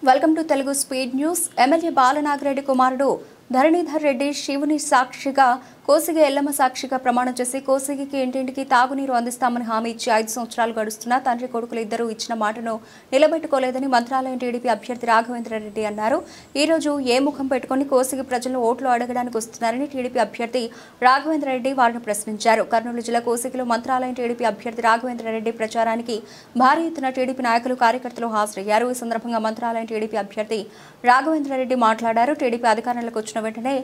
Welcome to Telugu speed news. MLA Balanagi Reddy కుమారుడు ధరణీధర్ రెడ్డి శివుని సాక్షిగా కోసిగి ఎల్లమ్మ సాక్షిగా ప్రమాణం చేసి కోసిగికి ఇంటింటికి తాగునీరు అందిస్తామని హామీ ఇచ్చి 5 సంవత్సరాలు గడుస్తున్నా తండ్రి కొడుకులు ఇద్దరూ ఇచ్చిన మాటను నిలబెట్టుకోలేదని మంత్రాలయం టీడీపీ అభ్యర్థి రాఘవేంద్రరెడ్డి అన్నారు. ఈ రోజు ఏ ముఖం పెట్టుకుని కోసిగి ప్రజలు ఓట్లు అడగడానికి వస్తున్నారని టీడీపీ అభ్యర్థి రాఘవేంద్రరెడ్డి వారిని ప్రశ్నించారు. కర్నూలు జిల్లా కోసిగిలో మంత్రాలయం టీడీపీ అభ్యర్థి రాఘవేంద్రరెడ్డి ప్రచారానికి భారీ ఎత్తున టీడీపీ నాయకులు కార్యకర్తలు హాజరయ్యారు. ఈ సందర్భంగా మంత్రాలయం టీడీపీ అభ్యర్థి రాఘవేంద్రరెడ్డి మాట్లాడారు. టీడీపీ అధికారంలోకి వచ్చిన వెంటనే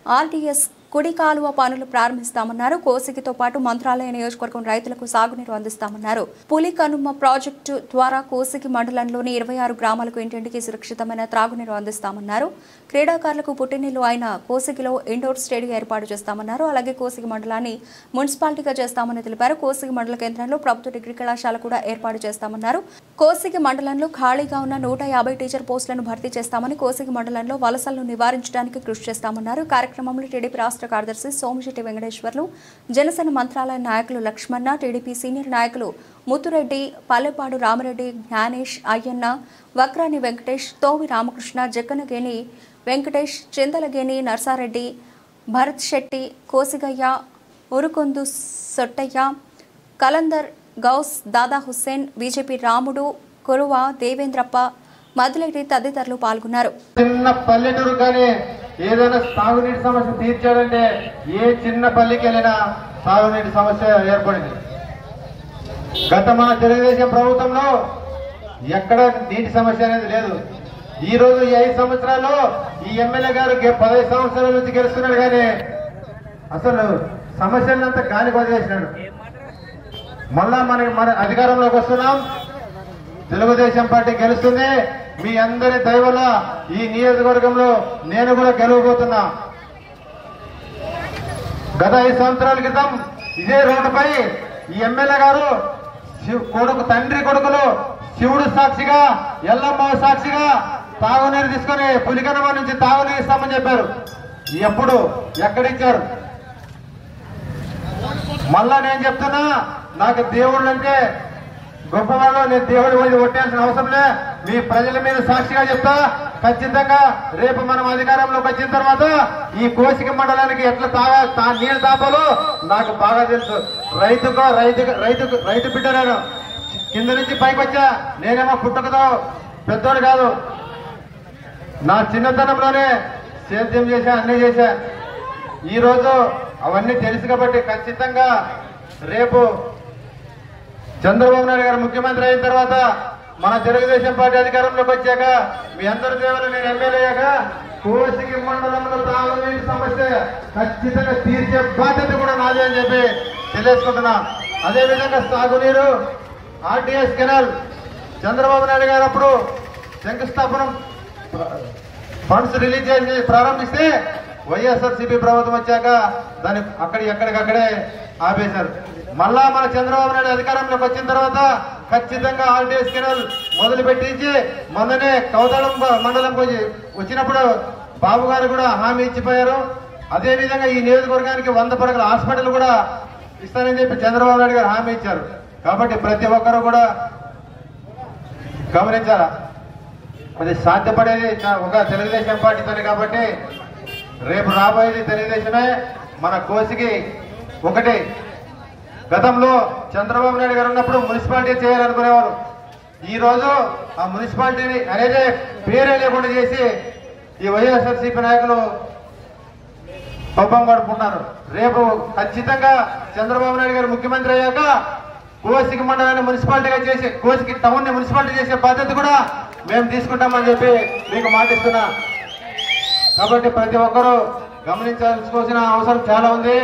ఆర్టీఎస్ కుడి కాలువ పనులు ప్రారంభిస్తామన్నారు. కోసిగితో పాటు మంత్రాలయ నియోజకవర్గం రైతులకు సాగునీరు అందిస్తామన్నారు. పులికనుమ ప్రాజెక్టు ద్వారా కోసిగి మండలంలోని 26 గ్రామాలకు ఇంటింటికి సురక్షితమైన త్రాగునీరు అందిస్తామన్నారు. క్రీడాకారులకు పుట్టినిల్లు అయిన కోసిగిలో ఇండోర్ స్టేడియం ఏర్పాటు చేస్తామన్నారు. అలాగే కోసిగి మండలాన్ని మున్సిపాలిటీగా చేస్తామని తెలిపారు. కోసిగి మండల కేంద్రంలో ప్రభుత్వ డిగ్రీ కళాశాల కూడా ఏర్పాటు చేస్తామన్నారు. కోసిగి మండలంలో ఖాళీగా ఉన్న 150 టీచర్ పోస్టులను భర్తీ చేస్తామని, కోసిగి మండలంలో వలసలను నివారించడానికి కృషి చేస్తామన్నారు. కార్యక్రమంలో టీడీపీ రాష్ట్ర కార్యదర్శి సోమిశెట్టి వెంకటేశ్వర్లు, జనసేన మంత్రాలయ నాయకులు లక్ష్మణ, టీడీపీ సీనియర్ నాయకులు ముత్తురెడ్డి, పల్లెపాడు రామరెడ్డి, జ్ఞానేష్, అయ్యన్న, వక్రాని వెంకటేష్, తోవి రామకృష్ణ, జక్కనగేని వెంకటేష్, చింతలగేని నర్సారెడ్డి, భరత్ శెట్టి, కోసిగయ్య, ఉరుకొందు సొట్టయ్య, కలందర్, గౌస్, దాదా హుస్సేన్, బీజేపీ రాముడు, కురువ, దేవేంద్రప్ప, మదిలేటి తదితరులు పాల్గొన్నారు. చిన్న పల్లెటూరు కానీ ఏదైనా సాగునీటి సమస్య తీర్చాడంటే ఏ చిన్న పల్లెకి వెళ్ళినా సాగునీటి సమస్య ఏర్పడింది. గత మన తెలుగుదేశం ప్రభుత్వంలో ఎక్కడ నీటి సమస్య అనేది లేదు. ఈ రోజు ఈ 5 సంవత్సరాల్లో ఈ ఎమ్మెల్యే గారు 15 సంవత్సరాల నుంచి గెలుస్తున్నాడు కానీ అసలు సమస్యలంతా గాలి వదిలేసినాడు. మళ్ళా మన అధికారంలోకి వస్తున్నాం, తెలుగుదేశం పార్టీ గెలుస్తుంది. మీ అందరి దయ వల్ల ఈ నియోజకవర్గంలో నేను కూడా గెలవబోతున్నా. గత 5 సంవత్సరాల క్రితం ఇదే రోడ్డుపై ఈ ఎమ్మెల్యే గారు తండ్రి కొడుకులు శివుడు సాక్షిగా ఎల్లమ్మ సాక్షిగా తాగునీరు తీసుకొని పులికనమ నుంచి తాగునీరు ఇస్తామని చెప్పారు. ఎప్పుడు ఎక్కడిచ్చారు? మళ్ళా నేను చెప్తున్నా, నాకు దేవుళ్ళు అంటే గొప్పవాళ్ళు, నేను దేవుడి పోయి కొట్టాల్సిన అవసరం లే. మీ ప్రజల మీద సాక్షిగా చెప్తా, ఖచ్చితంగా రేపు మనం అధికారంలోకి వచ్చిన తర్వాత ఈ కోసిగి మండలానికి ఎట్లా నీళ్ళు తాపాలో నాకు బాగా తెలుసు. రైతు బిడ్డ నేను, కింద నుంచి పైకి వచ్చా. నేనేమో పుట్టుకతో పెద్దోడు కాదు, నా చిన్నతనంలోనే సేద్యం చేశా, అన్నీ చేశా. ఈరోజు అవన్నీ తెలుసు కాబట్టి ఖచ్చితంగా రేపు చంద్రబాబు నాయుడు గారు ముఖ్యమంత్రి అయిన తర్వాత మన తెలుగుదేశం పార్టీ అధికారంలోకి వచ్చాక మీ అందరి దేవులు నేను ఎమ్మెల్యేగా కోసిగి మండలంలో తాగునీటి సమస్య ఖచ్చితంగా తీర్చే బాధ్యత కూడా నాదే అని చెప్పి తెలియజేసుకుంటున్నా. అదేవిధంగా సాగునీరు ఆర్టీఎస్ కెనాల్ చంద్రబాబు నాయుడు గారు అప్పుడు శంకుస్థాపనం ఫండ్స్ రిలీజ్ చేసి ప్రారంభిస్తే వైఎస్ఆర్సీపీ ప్రభుత్వం వచ్చాక దాన్ని ఎక్కడికక్కడే ఆపేశారు. మళ్ళా మన చంద్రబాబు నాయుడు అధికారంలోకి వచ్చిన తర్వాత ఖచ్చితంగా ఆర్టీఎస్ కెనాల్ మొదలు పెట్టించి మొన్ననే కౌతాళం మండలంకి వచ్చినప్పుడు బాబు గారు కూడా హామీ ఇచ్చిపోయారు. అదేవిధంగా ఈ నియోజకవర్గానికి 100 పడకల హాస్పిటల్ కూడా ఇస్తానని చెప్పి చంద్రబాబు నాయుడు గారు హామీ ఇచ్చారు. కాబట్టి ప్రతి ఒక్కరూ కూడా గమనించాలా, అది సాధ్యపడేది ఒక తెలుగుదేశం పార్టీతోనే. కాబట్టి రేపు రాబోయేది తెలుగుదేశమే. మన కోసిగి ఒకటి గతంలో చంద్రబాబు నాయుడు గారు ఉన్నప్పుడు మున్సిపాలిటీ చేయాలనుకునేవారు. ఈ రోజు ఆ మున్సిపాలిటీని అనేది పేరే లేకుండా చేసి ఈ వైఎస్ఆర్సీపీ నాయకులు పబ్బం గడుపుకున్నారు. రేపు ఖచ్చితంగా చంద్రబాబు నాయుడు గారు ముఖ్యమంత్రి అయ్యాక కోసిగి మండలాన్ని మున్సిపాలిటీగా చేసి కోసిగి టౌన్ ని మున్సిపాలిటీ చేసే బాధ్యత కూడా మేము తీసుకుంటామని చెప్పి మీకు మాటిస్తున్నా. కాబట్టి ప్రతి ఒక్కరూ గమనించాల్సిన అవసరం చాలా ఉంది.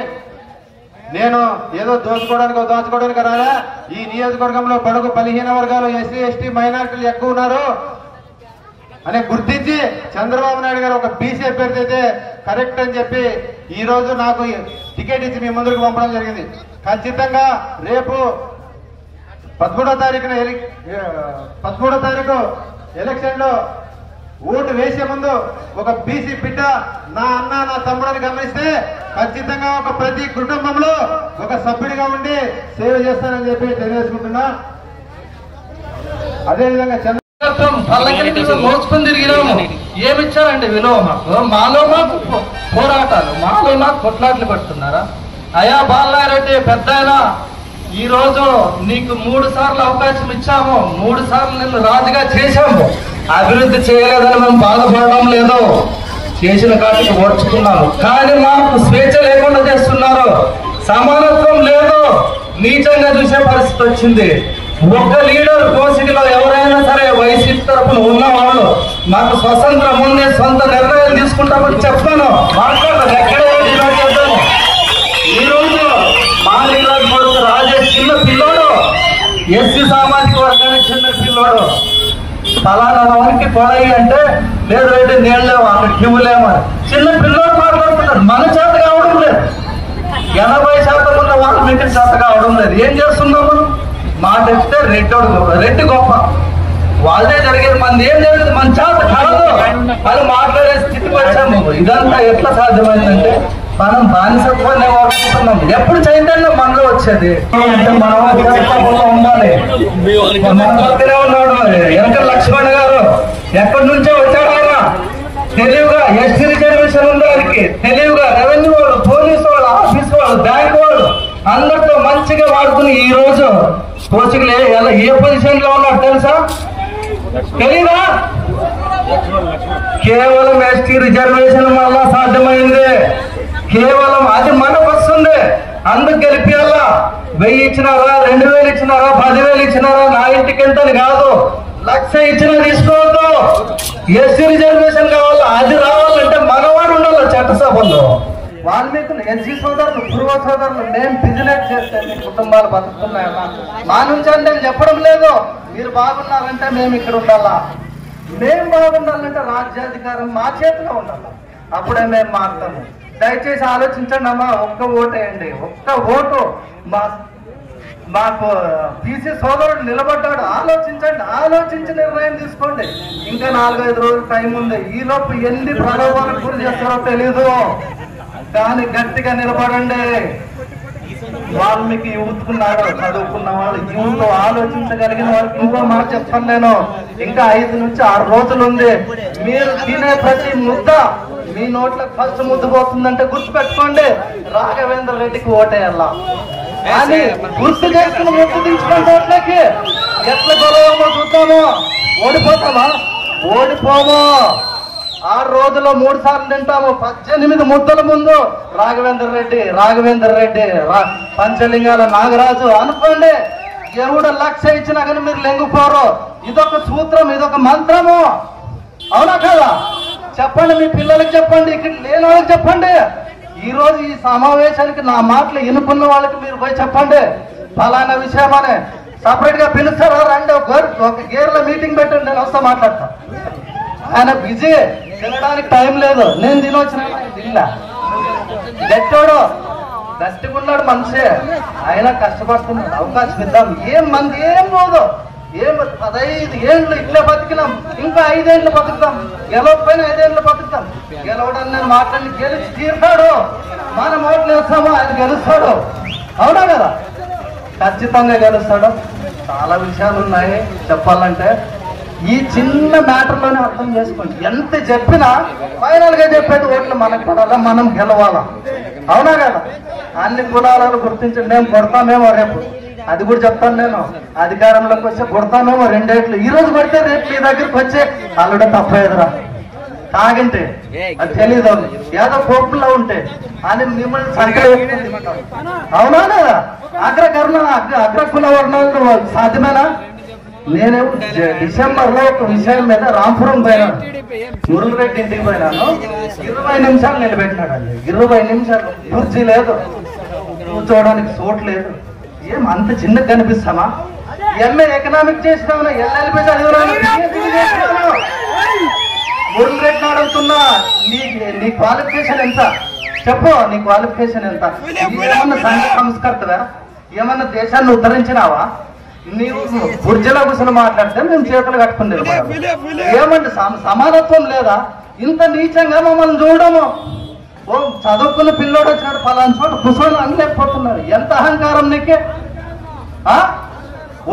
నేను ఏదో దాచుకోవడానికి రాలా. ఈ నియోజకవర్గంలో బడుగు బలహీన వర్గాలు, ఎస్సీ ఎస్టీ మైనారిటీలు ఎక్కువ ఉన్నారు అని గుర్తించి చంద్రబాబు నాయుడు గారు ఒక బీసీ అభ్యర్థి అయితే కరెక్ట్ అని చెప్పి ఈ రోజు నాకు టికెట్ ఇచ్చి మీ ముందుకు పంపడం జరిగింది. ఖచ్చితంగా రేపు 13వ తారీఖు ఎలక్షన్ లో ఓటు వేసే ముందు ఒక బీసీ బిడ్డ నా అన్న నా తమ్ముడని గమనిస్తే ఖచ్చితంగా ప్రతి కుటుంబంలో ఒక సభ్యుడిగా ఉండి సేవ చేస్తానని చెప్పి తెలియజేసుకుంటున్నా. అదేవిధంగా వచ్చాము, పల్లకిని మోసుకొని తిరిగినాము. ఏమిచ్చారండి విలువ మాకు? మాలో మాకు పోరాటాలు, మాలో మాకు కొట్లాట్లు పెడుతున్నారా? అయ్యా బాలనారెడ్డి పెద్దాయన, ఈ రోజు నీకు 3 సార్లు అవకాశం ఇచ్చాము, 3 సార్లు నిన్ను రాజుగా చేశాము. అభివృద్ధి చేయలేదని మేము బాధపడడం లేదు, చేసిన కాటికి ఓర్చుకున్నాము. కానీ మాకు స్వేచ్ఛ లేకుండా చేస్తున్నారు, సమానత్వం లేదు, నీచంగా చూసే పరిస్థితి వచ్చింది. ఒక్క లీడర్ కోసికలో ఎవరైనా సరే వైసీపీ తరఫున ఉన్న వాళ్ళు మాకు స్వతంత్రం ఉంది, సొంత నిర్ణయాలు తీసుకుంటామని చెప్తాను, మాట్లాడతాను. ఎక్కడే చేద్దాము. ఈ రోజు మా నియోజకవర్గ రాజేష్ చిన్న పిల్లోడు, ఎస్సీ సామాజిక వర్గానికి చిన్న పిల్లోడు, ఫలానా వారికి కొడయి అంటే లేదు ఏంటి నీళ్ళేమో అక్కడ కివ్వులేమో చిన్న పిల్లోడు మాట్లాడుతున్నారు. మన చేత కావడం లేదు, 80% ఉన్న వాళ్ళు మీకు చేత కావడం లేదు. ఏం చేస్తున్నాం మనం? మాట ఇస్తే రెడ్డి గొప్ప, వాళ్ళే జరిగేది, మనది ఏం జరిగేది మన చేత కాదు అని మాట్లాడే స్థితికి వచ్చాము. ఇదంతా ఎట్లా సాధ్యమైందంటే మనం బానిసత్వాన్ని వాడుకుంటున్నాం. ఎప్పుడు చైతన్యం మనలో వచ్చేది అంటే మనం ఉండాలి. మన పక్కనే ఉన్నాడు వెనక లక్ష్మణ్ గారు, ఎక్కడి నుంచో వచ్చాడు ఆయన. తెలివిగా ఎస్టీ రిజర్వేషన్ ఉంది ఆయనకి, తెలివిగా రెవెన్యూ వాళ్ళు, పోలీసు వాళ్ళు, ఆఫీస్ వాళ్ళు, బ్యాంక్ వాళ్ళు అందరితో మంచిగా వాడుకుని ఈ రోజు కోసికలు ఏ పొజిషన్ లో ఉన్నాడు తెలుసా? తెలీదా? కేవలం ఎస్టీ రిజర్వేషన్ వల్ల సాధ్యమైంది. కేవలం అది మనకు వస్తుంది, అందుకు గెలిపియాలా. 1000 ఇచ్చినారా, 2000 ఇచ్చినారా, 10,000 ఇచ్చినారా, నా ఇంటికి ఎంతని కాదు, 1,00,000 ఇచ్చినా తీసుకోవద్దు. ఎస్సీ రిజర్వేషన్ కావాలా, అది రావాలంటే మనవాడు ఉండాలి చట్టసభల్లో. వాల్మీకులు, ఎస్సీ సోదరులు, పూర్వ సోదరులు, మేము బిజినెస్ చేస్తే మీ కుటుంబాలు బతుకుతున్నాయన్నా. మా నుంచి అంటే చెప్పడం లేదు, మీరు బాగున్నారంటే మేము ఇక్కడ ఉండాలా, మేము బాగుండాలంటే రాజ్యాధికారం మా చేతిలో ఉండాలి, అప్పుడే మేము మారుతాము. దయచేసి ఆలోచించండి అమ్మా, ఒక్క ఓటు వేయండి, ఒక్క ఓటు. మాకు బీసీ సోదరుడు నిలబడ్డాడు, ఆలోచించండి, ఆలోచించి నిర్ణయం తీసుకోండి. ఇంకా 4-5 రోజులు టైం ఉంది, ఈలోపు ఎన్ని ప్రలోభాలకు గురి చేస్తారో తెలీదు, కానీ గట్టిగా నిలబడండి. వాల్మీకి యూత్కున్నాడు, చదువుకున్న వాళ్ళు, యూత్ ఆలోచించగలిగిన వాళ్ళకి ఇంకో మాట చెప్తాను నేను, ఇంకా 5 నుంచి 6 రోజులు ఉంది. మీరు తినే ప్రతి ముద్ద మీ నోట్లకు ఫస్ట్ ముద్దు పోతుందంటే గుర్తుపెట్టుకోండి, రాఘవేంద్ర రెడ్డికి ఓటేయాలా. కానీ గుర్తు చేసుకుని ముద్దు దించుకోండి ఓట్లకి. ఎట్లా గొడవమో చూద్దాము. ఓడిపోతామా? ఓడిపోము. 6 రోజుల్లో 3 సార్లు తింటాము. 18 ముద్దల ముందు రాఘవేంద్ర రెడ్డి పంచలింగాల నాగరాజు అనుకోండి. ఎవడు 1,00,000 ఇచ్చినా కానీ మీరు లెంగిపోరు. ఇదొక సూత్రం, ఇదొక మంత్రము, అవునా కదా? చెప్పండి, మీ పిల్లలకి చెప్పండి, ఇక్కడ లేని వాళ్ళకి చెప్పండి. ఈ రోజు ఈ సమావేశానికి నా మాటలు ఎన్నుకున్న వాళ్ళకి మీరు పోయి చెప్పండి, ఫలానా విషయం అని. సపరేట్ గా పిలుస్తారా, రండి, ఒక గేర్లో మీటింగ్ పెట్టండి, నేను వస్తా మాట్లాడతా. ఆయన బిజీ, తినడానికి టైం లేదు, నేను తినొచ్చిన తిన్నా. గట్టోడు గట్టిగున్నాడు మనిషి, ఆయన కష్టపడుతున్నాడు, అవకాశం ఇద్దాం. ఏం మంది ఏం పోదు, ఏం 15 ఏళ్ళు ఇట్లే బతికినాం, ఇంకా 5 ఏళ్ళు బతుకుతాం, గెలవకపోయినా 5 ఏళ్ళు బతుకుతాం. గెలవడానికి నేను మాట్లాడి గెలిచి తీరుతాడు, మనం ఓట్లు వేస్తాము, ఆయన గెలుస్తాడు, అవునా కదా? ఖచ్చితంగా గెలుస్తాడు. చాలా విషయాలు ఉన్నాయి చెప్పాలంటే, ఈ చిన్న మ్యాటర్లోనే అర్థం చేసుకోండి. ఎంత చెప్పినా ఫైనల్ గా చెప్పేది ఓట్లు మనకు పడాలా, మనం గెలవాలా, అవునా కదా? అన్ని కులాలను గుర్తించండి. మేము కొడతామేమో రేపు, అది కూడా చెప్తాను నేను, అధికారంలోకి వచ్చే కొడతామేమో 2 ఏట్లు. ఈ రోజు కొడితే రేపు మీ దగ్గరికి వచ్చే అల్లుడే తప్పేదిరా తాగింటే, అది తెలీదు, ఏదో కోపుల్లో ఉంటే అని మిమ్మల్ని సంఖ్య, అవునా కదా? అగ్రకుల వర్ణాలు సాధ్యమేనా? నేను డిసెంబర్ లో ఒక విషయం మీద రాంపురం పోయినాను, మురళిరెడ్డి ఇంటికి పోయినాను. 20 నిమిషాలు నిలబెట్టినాడండి, 20 నిమిషాలు. కుర్చీ లేదు, కూర్చోవడానికి చోటు లేదు. ఏం అంత చిన్నగా కనిపిస్తామా? ఎంఏ ఎకనామిక్ చేసినాను, ఎల్ఎల్బి చదివినాను, మురళిరెడ్డిని అడుగుతున్నా, నీ క్వాలిఫికేషన్ ఎంత చెప్పు, నీ క్వాలిఫికేషన్ ఎంత? ఏమన్నా సంఘ సంస్కర్తవా? ఏమన్నా దేశాన్ని ఉద్ధరించినావా? నీవు బుర్జల గుసలు మాట్లాడితే మేము చేతులు కట్టుకుని ఏమంటే సమానత్వం లేదా? ఇంత నీచంగా మమ్మల్ని చూడము. ఓ చదువుకున్న పిల్లోడు వచ్చినాడు ఫలానా చోట కుసలు అనలేకపోతున్నారు. ఎంత అహంకారం నీకే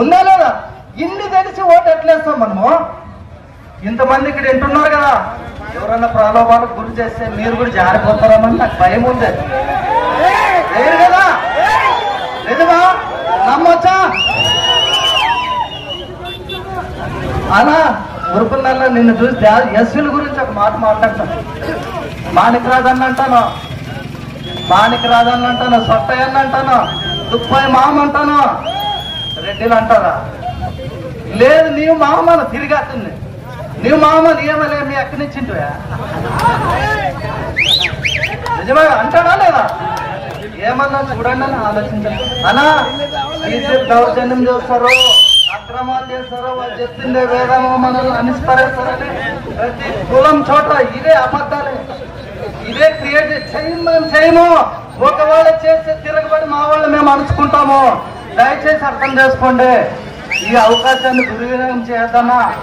ఉందా లేదా? ఇన్ని తెలిసి ఓటు ఎట్లేస్తాం మనము? ఇంతమంది ఇక్కడ వింటున్నారు కదా, ఎవరన్నా ప్రలోభాలకు గురి చేస్తే మీరు కూడా జారిపోతారని నాకు భయం ఉంది. లేదు కదా, నిజమా? నమ్మొచ్చా? అలా ఉరుకుల నిన్ను చూసి ఎస్సీల గురించి ఒక మాట మాట్లాడతాను. మాణిక్రాజన్ అంటాను, మాణిక్రాజన్ అంటాను, సొట్టయ్యన్ అంటాను, దుప్పాయి మామ అంటాను, రెడ్డిలు అంటారా? లేదు, నీవు మామను తిరిగేస్తుంది. నీవు మామ నీయమలే మీ ఎక్కడి నుంచి ఇంటివా? నిజమే అంటాడా లేదా? ఏమన్నా చూడండి అని ఆలోచించండి. అలా బీజేపీ దౌర్జన్యం చేస్తారు, అక్రమాలు చేస్తారో, వాళ్ళు చెప్తుండే వేదమో మనల్ని అనిస్పరేస్తారని ప్రతి కులం చోట ఇదే అబద్ధాలే, ఇదే క్రియేట్ చేయము. ఒకవేళ చేస్తే తిరగబడి మా వాళ్ళు మేము అరుచుకుంటాము. దయచేసి అర్థం చేసుకోండి. ఈ అవకాశాన్ని దుర్వినియోగం చేయొద్దన్నా.